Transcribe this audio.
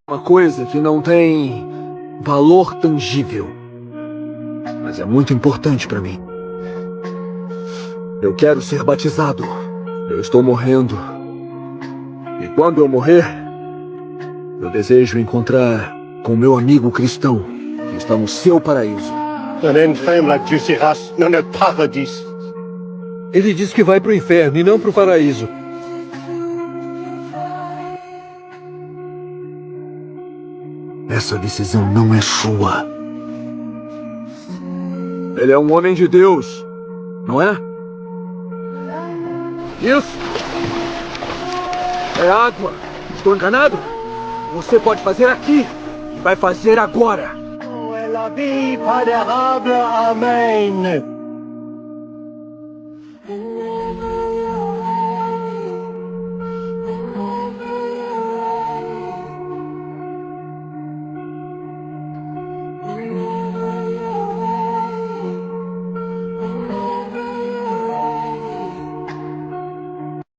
Uma coisa que não tem valor tangível, mas é muito importante para mim. Eu quero ser batizado. Eu estou morrendo. E quando eu morrer, eu desejo encontrar com meu amigo cristão, que está no seu paraíso. Un infâme là tu seras dans le paradis. Ele diz que vai pro inferno e não pro paraíso. Essa decisão não é sua. Ele é um homem de Deus, não é? Isso! É água! Estou enganado? Você pode fazer aqui e vai fazer agora! Oh, la vie, pas d'érable, amen.